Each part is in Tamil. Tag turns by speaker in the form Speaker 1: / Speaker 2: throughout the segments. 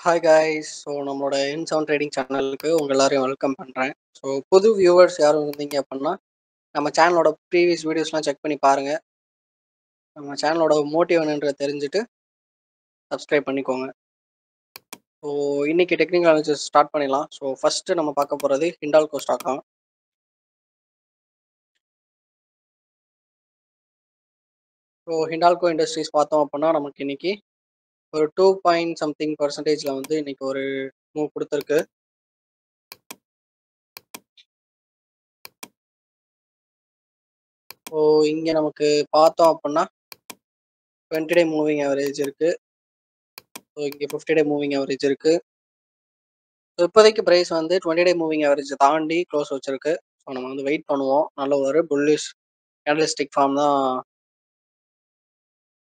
Speaker 1: Hi guys. ஸோ நம்மளோட இன்சவுண்ட் ட்ரேடிங் சேனலுக்கு உங்கள் எல்லாரையும் வெல்கம் பண்ணுறேன். ஸோ புது வியூவர்ஸ் யாரும் இருந்தீங்க அப்படின்னா நம்ம சேனலோட ப்ரீவியஸ் வீடியோஸ்லாம் செக் பண்ணி பாருங்கள். நம்ம சேனலோட மோட்டிவ் என்னன்றதை தெரிஞ்சுட்டு சப்ஸ்கிரைப் பண்ணிக்கோங்க. ஸோ இன்றைக்கி டெக்னிக்கல் அனாலிசிஸ் ஸ்டார்ட் பண்ணிடலாம். ஸோ ஃபஸ்ட்டு நம்ம பார்க்க போகிறது ஹிண்டால்கோ ஸ்டாக் தான். ஸோ ஹிண்டால்கோ இண்டஸ்ட்ரீஸ் பார்த்தோம் அப்படின்னா நமக்கு இன்றைக்கி ஒரு 2% வந்து இன்றைக்கி ஒரு மூவ் கொடுத்துருக்கு. ஸோ இங்கே நமக்கு பார்த்தோம் அப்படின்னா 20 டே மூவிங் ஆவரேஜ் இருக்குது. ஸோ இங்கே 50 டே மூவிங் ஆவரேஜ் இருக்குது. ஸோ இப்போதைக்கு ப்ரைஸ் வந்து 20 டே மூவிங் ஆவரேஜ் தாண்டி க்ளோஸ் வச்சிருக்கு. ஸோ நம்ம வந்து வெயிட் பண்ணுவோம். நல்ல ஒரு புல்லிஷ் கேண்டலிஸ்டிக் ஃபார்ம் தான்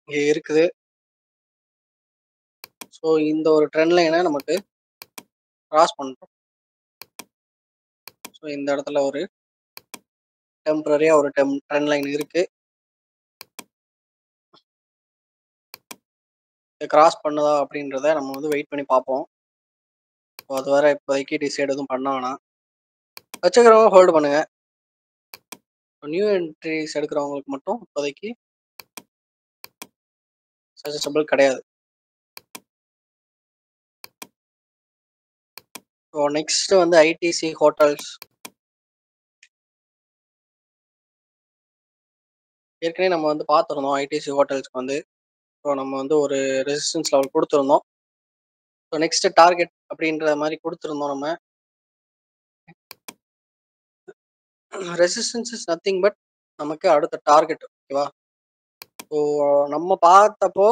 Speaker 1: இங்கே இருக்குது. ஸோ இந்த ஒரு ட்ரெண்ட் லைனை நமக்கு கிராஸ் பண்ணுறோம். ஸோ இந்த இடத்துல ஒரு டெம்பரரியாக ஒரு ட்ரெண்ட் லைன் இருக்குது. இதை கிராஸ் பண்ணுதா அப்படின்றத நம்ம வந்து வெயிட் பண்ணி பார்ப்போம். ஸோ அது வரை இப்போதைக்கு டிசைட் எதுவும் பண்ண வேணாம். வச்சுக்கிறவங்க ஹோல்டு பண்ணுங்கள். நியூ என்ட்ரிஸ் எடுக்கிறவங்களுக்கு மட்டும் இப்போதைக்கு சஜஸ்டபிள் கிடையாது. ஸோ நெக்ஸ்ட் வந்து ஐடிசி ஹோட்டல்ஸ். ஏற்கனவே நம்ம வந்து பார்த்துருந்தோம் ஐடிசி ஹோட்டல்ஸ்க்கு வந்து. ஸோ நம்ம வந்து ஒரு ரெசிஸ்டன்ஸ் லெவல் கொடுத்துருந்தோம். ஸோ நெக்ஸ்ட்டு டார்கெட் அப்படின்ற மாதிரி கொடுத்துருந்தோம் நம்ம. ரெசிஸ்டன்ஸ் இஸ் நத்திங் பட் நமக்கு அடுத்த டார்கெட். ஓகேவா? ஸோ நம்ம பார்த்தப்போ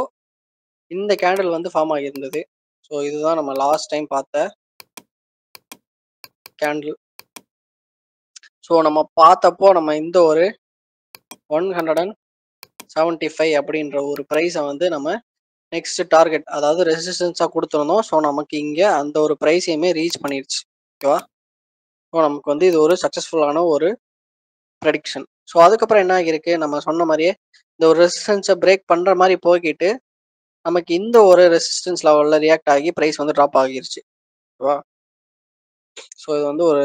Speaker 1: இந்த கேண்டில் வந்து ஃபார்ம் ஆகியிருந்தது. ஸோ இதுதான் நம்ம லாஸ்ட் டைம் பார்த்த கேண்டில். ஸோ நம்ம பார்த்தப்போ நம்ம இந்த ஒரு 175 அப்படின்ற ஒரு ப்ரைஸை வந்து நம்ம நெக்ஸ்ட் டார்கெட் அதாவது ரெசிஸ்டன்ஸாக கொடுத்துருந்தோம். ஸோ நமக்கு இங்கே அந்த ஒரு ப்ரைஸையுமே ரீச் பண்ணிடுச்சு. ஓகேவா? ஸோ நமக்கு வந்து இது ஒரு சக்ஸஸ்ஃபுல்லான ஒரு ப்ரெடிக்ஷன். ஸோ அதுக்கப்புறம் என்ன ஆகியிருக்கு, நம்ம சொன்ன மாதிரியே இந்த ஒரு ரெசிஸ்டன்ஸை பிரேக் பண்ணுற மாதிரி போய்கிட்டு நமக்கு இந்த ஒரு ரெசிஸ்டன்ஸ் லெவலில் ரியாக்ட் ஆகி ப்ரைஸ் வந்து ட்ராப் ஆகிருச்சு. ஓகேவா? ஸோ இது வந்து ஒரு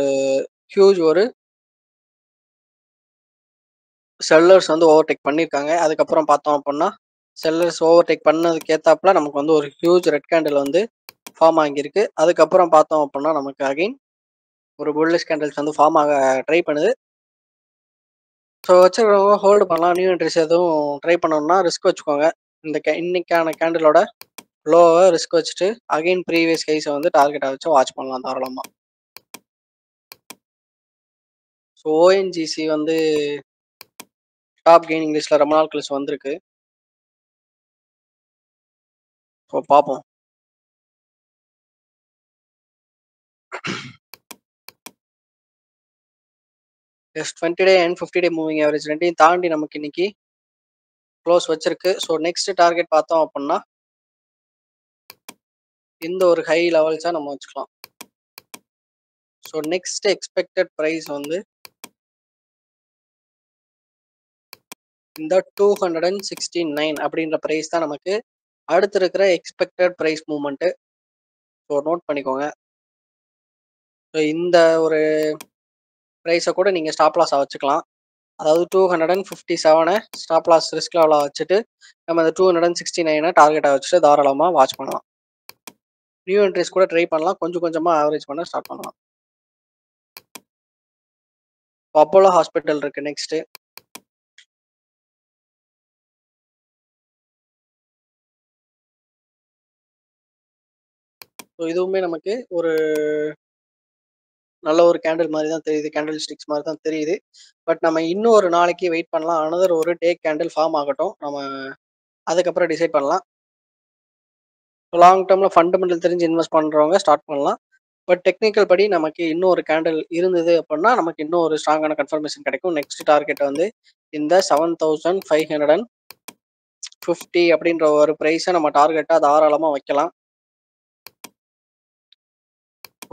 Speaker 1: ஹியூஜ் ஒரு செல்லர்ஸ் வந்து ஓவர்டேக் பண்ணியிருக்காங்க. அதுக்கப்புறம் பார்த்தோம் அப்படின்னா செல்லர்ஸ் ஓவர்டேக் பண்ணதுக்கு ஏற்றாப்புல நமக்கு வந்து ஒரு ஹியூஜ் ரெட் கேண்டில் வந்து ஃபார்ம் ஆகியிருக்கு. அதுக்கப்புறம் பார்த்தோம் அப்படின்னா நமக்கு அகைன் ஒரு புல்லிஷ் கேண்டில்ஸ் வந்து ஃபார்ம் ஆக ட்ரை பண்ணுது. ஸோ வச்சுருக்கவங்க ஹோல்டு பண்ணலாம். நியூ என்ட்ரிஸ் எதுவும் ட்ரை பண்ணணும்னா ரிஸ்க் வச்சுக்கோங்க. இந்த இன்னைக்கான கேண்டிலோட லோவை ரிஸ்க் வச்சுட்டு அகைன் ப்ரீவியஸ் ஹைஸை வந்து டார்கெட்டாக வச்சு வாட்ச் பண்ணலாம் தாராளமாக. ஸோ ஓஎன்ஜிசி வந்து டாப் கெய்னிங் லிஸ்ட்டில் ரொம்ப நாள் கழிச்சு வந்திருக்கு. ஸோ பார்ப்போம். S 20 day and 50 day moving average ரெண்டையும் தாண்டி நமக்கு இன்னைக்கு க்ளோஸ் வச்சிருக்கு. ஸோ நெக்ஸ்ட் டார்கெட் பார்த்தோம் அப்படின்னா இந்த ஒரு ஹை லெவல்ஸாக நம்ம வச்சுக்கலாம். ஸோ நெக்ஸ்ட் எக்ஸ்பெக்டட் ப்ரைஸ் வந்து இந்த 269 அப்படின்ற ப்ரைஸ் தான் நமக்கு அடுத்து இருக்கிற expected price movement. So note பண்ணிக்கோங்க. ஸோ இந்த ஒரு ப்ரைஸை கூட நீங்கள் ஸ்டாப் லாஸாக வச்சுக்கலாம். அதாவது 257 ஸ்டாப் லாஸ் ரிஸ்க் லெவலாக வச்சுட்டு நம்ம இந்த 269 டார்கெட்டாக வச்சுட்டு தாராளமாக வாட்ச் பண்ணலாம். நியூ என்ட்ரிஸ் கூட ட்ரை பண்ணலாம். கொஞ்சம் கொஞ்சமாக ஆவரேஜ் பண்ண ஸ்டார்ட் பண்ணலாம். அப்போலோ ஹாஸ்பிட்டல் இருக்குது நெக்ஸ்ட்டு. ஸோ இதுவுமே நமக்கு ஒரு நல்ல ஒரு கேண்டில் மாதிரி தான் தெரியுது. கேண்டில் ஸ்டிக்ஸ் மாதிரி தான் தெரியுது. பட் நம்ம இன்னும் ஒரு நாளைக்கு வெயிட் பண்ணலாம். அனதர் ஒரு டே கேண்டில் ஃபார்ம் ஆகட்டும். நம்ம அதுக்கப்புறம் டிசைட் பண்ணலாம். லாங் டேர்மில் ஃபண்டமெண்டல் தெரிஞ்சு இன்வெஸ்ட் பண்ணுறவங்க ஸ்டார்ட் பண்ணலாம். பட் டெக்னிக்கல் படி நமக்கு இன்னும் ஒரு கேண்டில் இருந்தது அப்படின்னா நமக்கு இன்னும் ஒரு ஸ்ட்ராங்கான கன்ஃபர்மேஷன் கிடைக்கும். நெக்ஸ்ட் டார்கெட் வந்து இந்த 7550 அப்படின்ற ஒரு ப்ரைஸை நம்ம டார்கெட்டாக தாராளமாக வைக்கலாம்.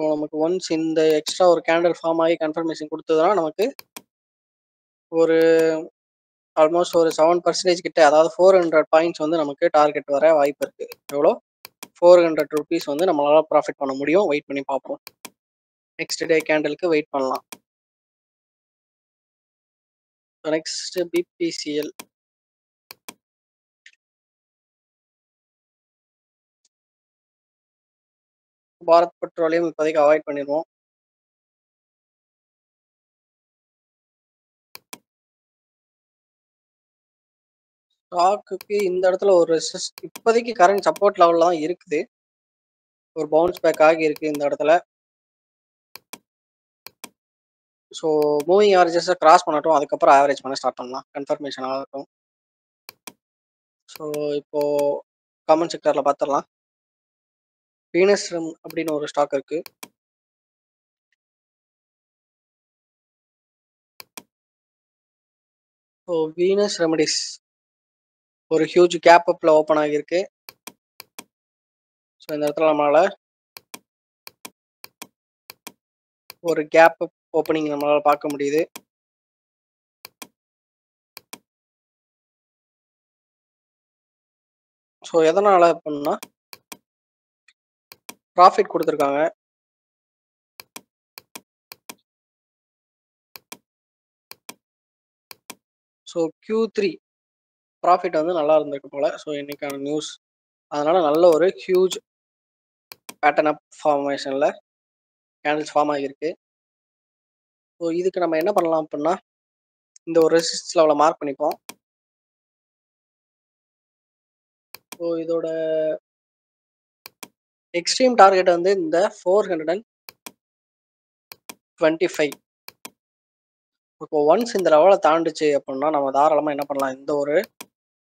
Speaker 1: ஸோ நமக்கு ஒன்ஸ் இந்த எக்ஸ்ட்ரா ஒரு கேண்டில் ஃபார்ம் ஆகி கன்ஃபர்மேஷன் கொடுத்ததுன்னா நமக்கு ஒரு ஆல்மோஸ்ட் ஒரு 7% கிட்ட, அதாவது 400 பாயிண்ட்ஸ் வந்து நமக்கு டார்கெட் வர வாய்ப்பு இருக்குது. எவ்வளோ ₹400 வந்து நம்மளால ப்ராஃபிட் பண்ண முடியும். வெயிட் பண்ணி பார்ப்போம். நெக்ஸ்ட் டே கேண்டிலுக்கு வெயிட் பண்ணலாம். Next BPCL. பாரத் பெட்ரோலியம் இப்போதைக்கு அவாய்ட் பண்ணிடுவோம். ஸ்டாக்குக்கு இந்த இடத்துல ஒரு இப்போதைக்கு கரண்ட் சப்போர்ட் லெவலில் தான் இருக்குது. ஒரு பவுன்ஸ் பேக் ஆகி இருக்கு இந்த இடத்துல. ஸோ மூவிங் ஆவரேஜஸை கிராஸ் பண்ணட்டும், அதுக்கப்புறம் ஆவரேஜ் பண்ண ஸ்டார்ட் பண்ணலாம். கன்ஃபர்மேஷன் ஆகட்டும். ஸோ இப்போ காமன் செக்டரில் பார்த்துடலாம். வீனஸ் அப்படின்னு ஒரு ஸ்டாக் இருக்கு. ஸோ வீனஸ் ரெமடிஸ் ஒரு ஹியூஜ் கேப் அப்ல ஓப்பன் ஆகியிருக்கு. ஸோ இந்த இடத்துல நம்மளால ஒரு கேப் அப் ஓப்பனிங் நம்மளால பார்க்க முடியுது. ஸோ எதனால அப்படின்னா ப்ராஃபிட் கொடுத்துருக்காங்க. ஸோ Q3 ப்ராஃபிட் வந்து நல்லா இருந்திருக்கு போல. ஸோ இன்னைக்கான நியூஸ் அதனால நல்ல ஒரு ஹியூஜ் பேட்டர்ன் அப் ஃபார்மேஷனில் கேண்டில்ஸ் ஃபார்ம் ஆகியிருக்கு. ஸோ இதுக்கு நம்ம என்ன பண்ணலாம் அப்படின்னா இந்த ஒரு ரெசிஸ்டன்ஸ் லெவலை மார்க் பண்ணிப்போம். ஸோ இதோட எக்ஸ்ட்ரீம் டார்கெட் வந்து இந்த 425. இப்போ ஒன்ஸ் இந்த லெவலை தாண்டுச்சு அப்படின்னா நம்ம தாராளமாக என்ன பண்ணலாம், இந்த ஒரு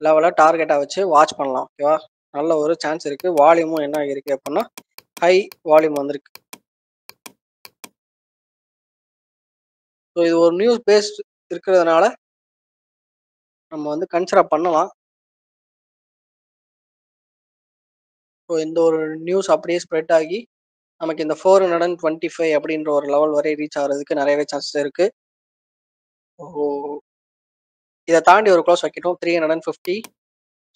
Speaker 1: லெவலை டார்கெட்டாக வச்சு வாட்ச் பண்ணலாம். ஓகேவா? நல்ல ஒரு சான்ஸ் இருக்குது. வால்யூமும் என்ன ஆகிருக்கு அப்படின்னா ஹை வால்யூம் வந்திருக்கு. ஸோ இது ஒரு நியூஸ் பேஸ்ட் இருக்கிறதுனால நம்ம வந்து கன்சிடர் பண்ணலாம். ஸோ இந்த ஒரு நியூஸ் அப்படியே ஸ்ப்ரெட் ஆகி நமக்கு இந்த 425 அப்படின்ற ஒரு லெவல் வரை ரீச் ஆகிறதுக்கு நிறையவே சான்சஸ் இருக்கு. ஓ இதை தாண்டி ஒரு க்ளோஸ் வைக்கட்டும் 350.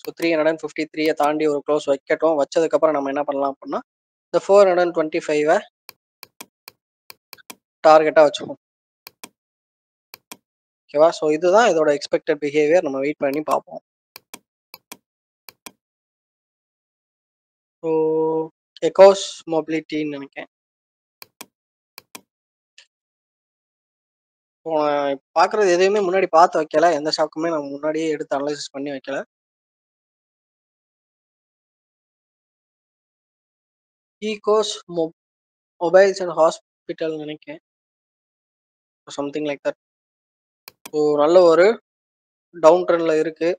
Speaker 1: ஸோ 353 தாண்டி ஒரு க்ளோஸ் வைக்கட்டும். வச்சதுக்கப்புறம் நம்ம என்ன பண்ணலாம் அப்படின்னா இந்த 425 டார்கெட்டாக வச்சுப்போம். ஓகேவா? ஸோ இதுதான் இதோட எக்ஸ்பெக்டட் பிஹேவியர். நம்ம வெயிட் பண்ணி பார்ப்போம். ஸோ எக்கோஸ் மொபிலிட்டின்னு நினைக்கிறேன். பார்க்குறது எதுவுமே முன்னாடி பார்த்து வைக்கல. எந்த ஸ்டாக்குமே நம்ம முன்னாடியே எடுத்து அனலைசிஸ் பண்ணி வைக்கல. ஈகோஸ் மொபைல்ஸ் அண்ட் ஹாஸ்பிட்டல் நினைக்கிறேன். Something like that. ஸோ நல்ல ஒரு டவுன் ட்ரெண்டில் இருக்கு.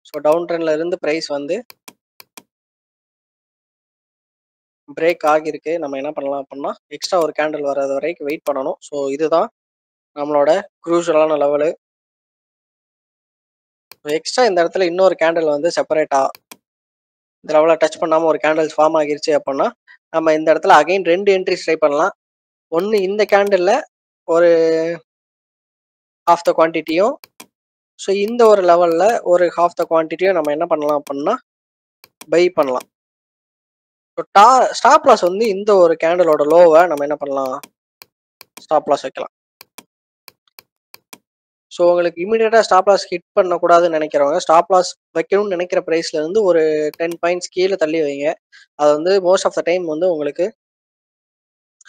Speaker 1: ஸோ டவுன் ட்ரெண்டில் இருந்து ப்ரைஸ் வந்து பிரேக் ஆகியிருக்கு. நம்ம என்ன பண்ணலாம் அப்படின்னா எக்ஸ்ட்ரா ஒரு கேண்டில் வர்றது வரைக்கும் வெயிட் பண்ணணும். ஸோ இதுதான் நம்மளோட க்ரூஷலான லெவலு. எக்ஸ்ட்ரா இந்த இடத்துல இன்னொரு கேண்டில் வந்து செப்பரேட்டா இந்த லெவலை டச் பண்ணாமல் ஒரு கேண்டில்ஸ் ஃபார்ம் ஆகிருச்சு அப்படின்னா நம்ம இந்த இடத்துல அகைன் 2 என்ட்ரிஸ் ட்ரை பண்ணலாம். ஒன்று இந்த கேண்டிலில் ஒரு ஹாஃப் த குவான்டிட்டியும், ஸோ இந்த ஒரு லெவலில் ஒரு ஹாஃப் த குவான்டிட்டியும் நம்ம என்ன பண்ணலாம் அப்படின்னா பை பண்ணலாம். ஸோ ஸ்டாப் லாஸ் வந்து இந்த ஒரு கேண்டிலோட லோவை நம்ம என்ன பண்ணலாம், ஸ்டாப் லாஸ் வைக்கலாம். ஸோ உங்களுக்கு இமீடியட்டாக ஸ்டாப் லாஸ் ஹிட் பண்ணக்கூடாதுன்னு நினைக்கிறவங்க ஸ்டாப் லாஸ் வைக்கணும்னு நினைக்கிற ப்ரைஸ்ல இருந்து ஒரு 10 பாயிண்ட்ஸ் கீழே தள்ளி வைங்க. அது வந்து மோஸ்ட் ஆஃப் த டைம் வந்து உங்களுக்கு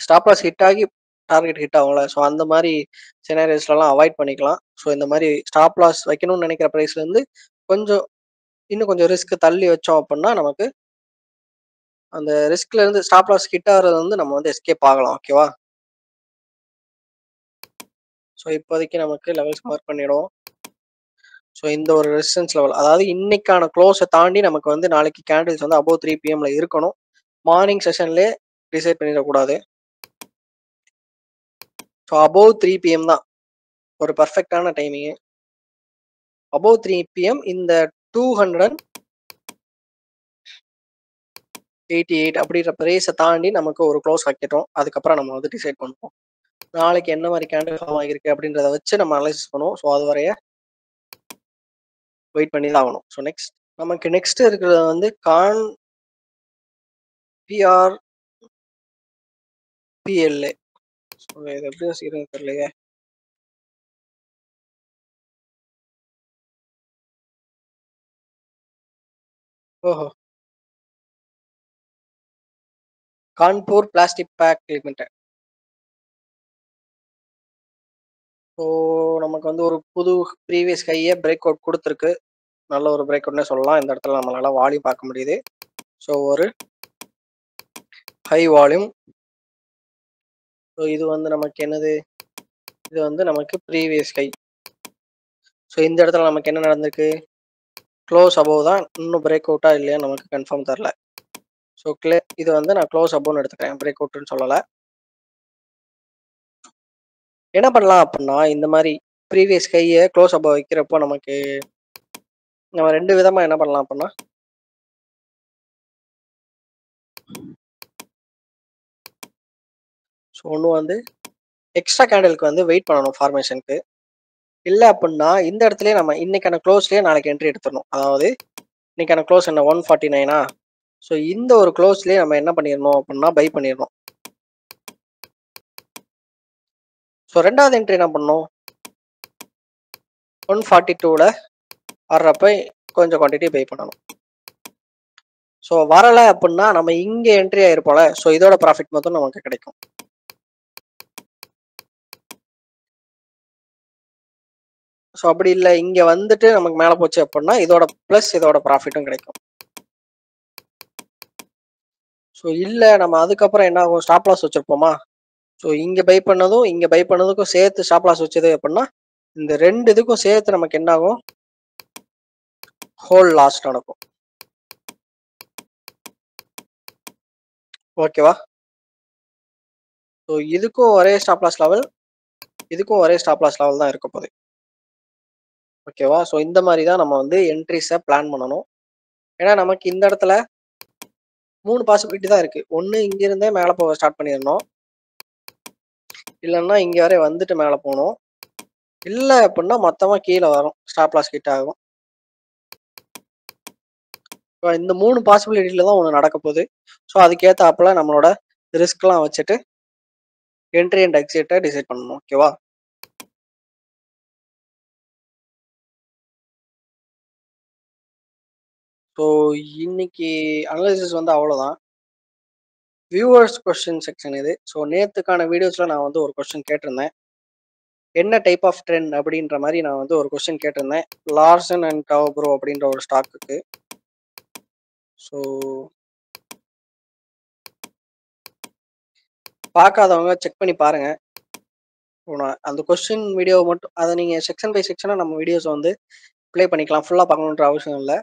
Speaker 1: ஸ்டாப் லாஸ் ஹிட் ஆகி டார்கெட் ஹிட் ஆகும்ல. ஸோ அந்த மாதிரி சினாரியோஸ்லாம் அவாய்ட் பண்ணிக்கலாம். ஸோ இந்த மாதிரி ஸ்டாப் லாஸ் வைக்கணும்னு நினைக்கிற ப்ரைஸ்ல இருந்து கொஞ்சம் இன்னும் கொஞ்சம் ரிஸ்க் தள்ளி வச்சோம் அப்படின்னா நமக்கு அந்த ரிஸ்க்ல இருந்து ஸ்டாப் லாஸ் ஹிட் ஆகிறது வந்து நம்ம வந்து எஸ்கேப் ஆகலாம். ஓகேவா? ஸோ இப்போதைக்கு நமக்கு லெவல்ஸ் மார்க் பண்ணிடுவோம். ஸோ இந்த ஒரு ரெசிஸ்டன்ஸ் லெவல் அதாவது இன்னைக்கான க்ளோஸை தாண்டி நமக்கு வந்து நாளைக்கு கேண்டில்ஸ் வந்து அபோவ் 3 PM இருக்கணும். மார்னிங் செஷன்லேயே டிசைட் பண்ணிடக்கூடாது. ஸோ அபோவ் 3 PM தான் ஒரு பர்ஃபெக்டான டைமிங்கு. அபோவ் 3 PM இந்த 288 அப்படின்ற ப்ரைஸை தாண்டி நமக்கு ஒரு க்ளோஸ் வைக்கட்டும். அதுக்கப்புறம் நம்ம வந்து டிசைட் பண்ணுவோம் நாளைக்கு என்ன மாதிரி கேண்டில் ஃபார்ம் ஆகிருக்கு அப்படின்றத வச்சு நம்ம அனலைசிஸ் பண்ணுவோம். ஸோ அது வரைய வெயிட் பண்ணி தான் ஆகணும். ஸோ நமக்கு நெக்ஸ்ட் இருக்கிறது வந்து பிஆர் பிஎல்ஏ. இது எப்படி யோசிக்கிறதுன்னு தெரியலையே. ஓஹோ! Kanpur plastic pack limited. So நமக்கு வந்து ஒரு புது ப்ரீவியஸ் கையை பிரேக் அவுட் கொடுத்துருக்கு. நல்ல ஒரு பிரேக் அவுட்னே சொல்லலாம். இந்த இடத்துல நம்மளால வால்யூம் பார்க்க முடியுது. ஸோ ஒரு ஹை வால்யூம். ஸோ இது வந்து நமக்கு என்னது, இது வந்து நமக்கு ப்ரீவியஸ் கை. ஸோ இந்த இடத்துல நமக்கு என்ன நடந்திருக்கு, க்ளோஸ் அபோவ் தான். இன்னும் பிரேக் அவுட்டா இல்லையா நமக்கு கன்ஃபார்ம் தெரில. ஸோ இது வந்து நான் க்ளோஸ் அபோவ்னு எடுத்துக்கிறேன், பிரேக் அவுட்னு சொல்லலை. என்ன பண்ணலாம் அப்படின்னா, இந்த மாதிரி ப்ரீவியஸ் கையை க்ளோஸ் அபோவ் வைக்கிறப்போ நமக்கு நம்ம ரெண்டு விதமா என்ன பண்ணலாம் அப்படின்னா, ஸோ ஒன்று வந்து எக்ஸ்ட்ரா கேண்டலுக்கு வந்து வெயிட் பண்ணணும் ஃபார்மேஷனுக்கு. இல்லை அப்படின்னா இந்த இடத்துலயே நம்ம இன்னைக்கான க்ளோஸ்லேயே நாளைக்கு என்ட்ரி எடுத்துடணும். அதாவது இன்னைக்கான க்ளோஸ் என்ன 149. ஸோ இந்த ஒரு க்ளோஸ்லேயே நம்ம என்ன பண்ணிடணும் அப்படின்னா பை பண்ணிடணும். ஸோ ரெண்டாவது என்ட்ரி என்ன பண்ணணும், 142ல வர்றப்ப கொஞ்சம் குவான்டிட்டி பை பண்ணணும். ஸோ வரலை அப்படின்னா நம்ம இங்கே என்ட்ரி ஆயிருப்போல, ஸோ இதோட ப்ராஃபிட் மட்டும் நமக்கு கிடைக்கும். ஸோ அப்படி இல்லை இங்கே வந்துட்டு நமக்கு மேலே போச்சு அப்படின்னா இதோட ப்ளஸ் இதோட ப்ராஃபிட்டும் கிடைக்கும். ஸோ இல்லை நம்ம அதுக்கப்புறம் என்ன ஆகும், ஸ்டாப் லாஸ் வச்சுருப்போமா. ஸோ இங்கே பை பண்ணதும் இங்கே பை பண்ணதுக்கும் சேர்த்து ஸ்டாப் லாஸ் வச்சது அப்படின்னா இந்த ரெண்டு இதுக்கும் சேர்த்து நமக்கு என்ன ஆகும், ஹோல் லாஸ் நடக்கும். ஓகேவா. ஸோ இதுக்கும் ஒரே ஸ்டாப் லாஸ் லெவல், இதுக்கும் ஒரே ஸ்டாப் லாஸ் லெவல் தான் இருக்க போகுது. ஓகேவா. ஸோ இந்த மாதிரி தான் நம்ம வந்து என்ட்ரிஸை பிளான் பண்ணணும். ஏன்னா நமக்கு இந்த இடத்துல 3 பாசிபிலிட்டி தான் இருக்குது. ஒன்று இங்கிருந்தே மேலே போக ஸ்டார்ட் பண்ணிடணும், இல்லைன்னா இங்கே வரை வந்துட்டு மேலே போகணும், இல்லை அப்படின்னா மொத்தமாக கீழே வரும், ஸ்டாப் லாஸ் கிட்ட ஆகும். இப்போ இந்த 3 பாசிபிலிட்டியில் தான் ஒன்று நடக்க போகுது. ஸோ அதுக்கேற்றாப்புல நம்மளோட ரிஸ்க்லாம் வச்சுட்டு என்ட்ரி அண்ட் எக்ஸிட்டை டிசைட் பண்ணணும். ஓகேவா. ஸோ இன்னைக்கு அனலைசிஸ் வந்து அவ்வளோதான். வியூவர்ஸ் கொஸ்டின் செக்ஷன் இது. ஸோ நேற்றுக்கான வீடியோஸில் நான் வந்து ஒரு கொஸ்டின் கேட்டிருந்தேன், என்ன டைப் ஆஃப் ட்ரெண்ட் அப்படின்ற மாதிரி நான் வந்து ஒரு கொஸ்டின் கேட்டிருந்தேன் லார்சன் அண்ட் டவ்ப்ரோ அப்படின்ற ஒரு ஸ்டாக்குக்கு. ஸோ பார்க்காதவங்க செக் பண்ணி பாருங்க. நான் அந்த கொஸ்டின் வீடியோ மட்டும் அதை நீங்கள் செக்ஷன் பை செக்ஷனாக நம்ம வீடியோஸ் வந்து ப்ளே பண்ணிக்கலாம், ஃபுல்லாக பார்க்கணுன்ற அவசியம் இல்லை.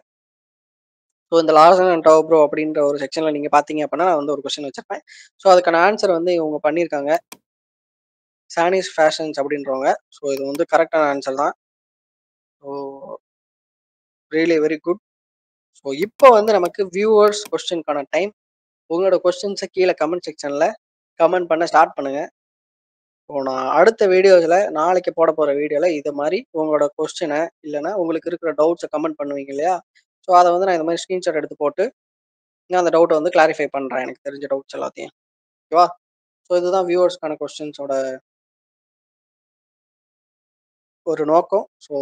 Speaker 1: ஸோ இந்த லார்சன் அண்ட் டவ்ப்ரோ அப்படின்ற ஒரு செக்ஷனில் நீங்கள் பார்த்தீங்க அப்படின்னா நான் வந்து ஒரு கொஸ்டின் வச்சிருப்பேன். ஸோ அதுக்கான ஆன்சர் வந்து இவங்க பண்ணியிருக்காங்க, சானிஸ் ஃபேஷன்ஸ் அப்படின்றவங்க. ஸோ இது வந்து கரெக்டான ஆன்சர் தான். So really very good. So இப்போ வந்து நமக்கு வியூவர்ஸ் கொஸ்டினுக்கான டைம். உங்களோட கொஸ்டின்ஸை கீழே கமெண்ட் செக்ஷனில் கமெண்ட் பண்ண ஸ்டார்ட் பண்ணுங்கள். ஸோ நான் அடுத்த வீடியோஸில் நாளைக்கு போட போகிற வீடியோவில் இது மாதிரி உங்களோட கொஸ்டினை இல்லைனா உங்களுக்கு இருக்கிற டவுட்ஸை கமெண்ட் பண்ணுவீங்க இல்லையா. ஸோ அதை வந்து நான் இந்த மாதிரி ஸ்க்ரீன்ஷாட் எடுத்து போட்டு நான் அந்த டவுட்டை வந்து கிளாரிஃபை பண்ணுறேன், எனக்கு தெரிஞ்ச டவுட்ஸ் எல்லாத்தையும். ஓகேவா. ஸோ இதுதான் வியூவர்ஸ்க்கான கொஸ்டின்ஸோட ஒரு நோக்கம். ஸோ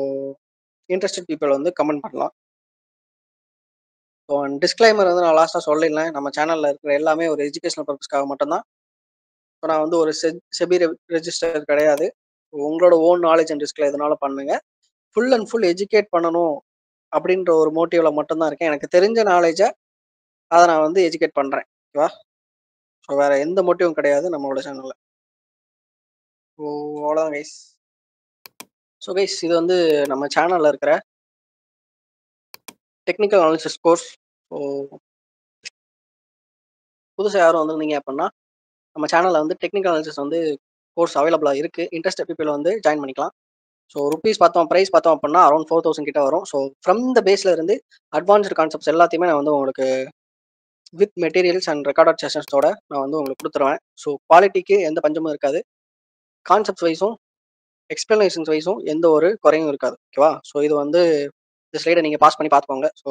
Speaker 1: இன்ட்ரெஸ்டட் பீப்புள் வந்து கமெண்ட் பண்ணலாம். ஸோ டிஸ்க்ளைமர் வந்து நான் லாஸ்ட்டாக சொல்லிடலாம், நம்ம சேனலில் இருக்கிற எல்லாமே ஒரு எஜுகேஷனல் பர்பஸ்க்காக மட்டும்தான். ஸோ நான் வந்து ஒரு செபி ரெஜிஸ்டர் கிடையாது. உங்களோட ஓன் நாலேஜ் அண்ட் ரிஸ்கில் எதனால பண்ணுங்க, ஃபுல் அண்ட் ஃபுல் எஜுகேட் பண்ணணும் அப்படின்ற ஒரு மோட்டிவில் மட்டும்தான் இருக்கேன். எனக்கு தெரிஞ்ச நாலேஜை அதை நான் வந்து எஜுகேட் பண்ணுறேன். ஓகேவா. ஸோ வேறு எந்த மோட்டிவும் கிடையாது நம்மளோட சேனலில். ஸோ அவ்வளோதான் கைஸ். ஸோ கைஸ் இது வந்து நம்ம சேனலில் இருக்கிற டெக்னிக்கல் அனாலிசிஸ் கோர்ஸ். ஸோ புதுசாக யாரும் வந்திருந்தீங்க அப்படின்னா நம்ம சேனலில் வந்து டெக்னிக்கல் அனாலிசிஸ் வந்து கோர்ஸ் அவைலபிளாக இருக்குது. இன்ட்ரெஸ்ட் பீப்புள் வந்து ஜாயின் பண்ணிக்கலாம். ஸோ ருபீஸ் பார்த்தோம், ப்ரைஸ் பார்த்தோம் அப்படின்னா அரௌண்ட் 4000 கிட்ட வரும். ஸோ ஃப்ரம் த பேஸில் இருந்து அட்வான்ஸ்டு கான்செப்ட்ஸ் எல்லாத்தையுமே நான் வந்து உங்களுக்கு வித் மெட்டீரியல்ஸ் அண்ட் ரெக்கார்டட் செஷன்ஸோட நான் வந்து உங்களுக்கு கொடுத்துருவேன். ஸோ குவாலிட்டிக்கு எந்த பஞ்சமும் இருக்காது, கான்செப்ட்ஸ் வைஸும் எக்ஸ்பிளனேஷன்ஸ் வைஸும் எந்த ஒரு குறையும் இருக்காது. ஓகேவா. ஸோ இது வந்து இந்த ஸ்லைடை நீங்கள் பாஸ் பண்ணி பார்த்துக்கோங்க. ஸோ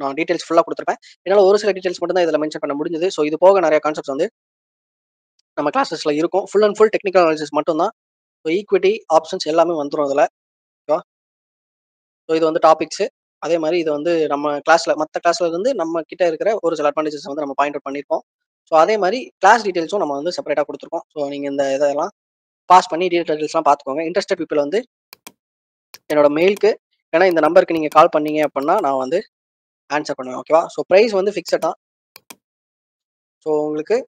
Speaker 1: நான் டீட்டெயில்ஸ் ஃபுல்லாக கொடுத்துருப்பேன். என்னால் ஒரு சில டீட்டெயில்ஸ் மட்டும் தான் இதில் மென்ஷன் பண்ண முடிஞ்சது. ஸோ இது போக நிறைய கான்செப்ட்ஸ் வந்து நம்ம கிளாஸஸில் இருக்கும். Full and full technical analysis மட்டும் தான். ஸோ ஈக்விட்டி ஆப்ஷன்ஸ் எல்லாமே வந்துடும் இதில். ஓகேவா? ஸோ இது வந்து டாபிக்ஸு. அதே மாதிரி இது வந்து நம்ம கிளாஸில் மற்ற கிளாஸில் இருந்து நம்ம கிட்ட இருக்கிற ஒரு சில அட்வான்டேஜஸ் வந்து நம்ம பாயிண்ட் அவுட் பண்ணியிருப்போம். ஸோ அதே மாதிரி கிளாஸ் டீட்டெயில்ஸும் நம்ம வந்து செப்பரேட்டாக கொடுத்துருக்கோம். ஸோ நீங்கள் இந்த இதெல்லாம் பாஸ் பண்ணி டீட்டெயில்ஸ்லாம் பார்த்துக்கோங்க. இன்ட்ரெஸ்டட் பீப்புள் வந்து என்னோட மெயிலுக்கு, ஏன்னா இந்த நம்பருக்கு நீங்கள் கால் பண்ணீங்க அப்படின்னா நான் வந்து ஆன்சர் பண்ணுவேன். ஓகேவா? ஸோ ப்ரைஸ் வந்து ஃபிக்ஸட் தான். ஸோ உங்களுக்கு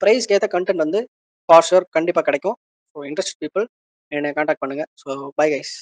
Speaker 1: ப்ரைஸ்க்கு ஏற்ற கண்டென்ட் வந்து ஃபார் ஷூர் கண்டிப்பாக கிடைக்கும். ஸோ இன்ட்ரெஸ்டட் பீப்புள் என்னை கான்டாக்ட் பண்ணுங்கள். So bye guys.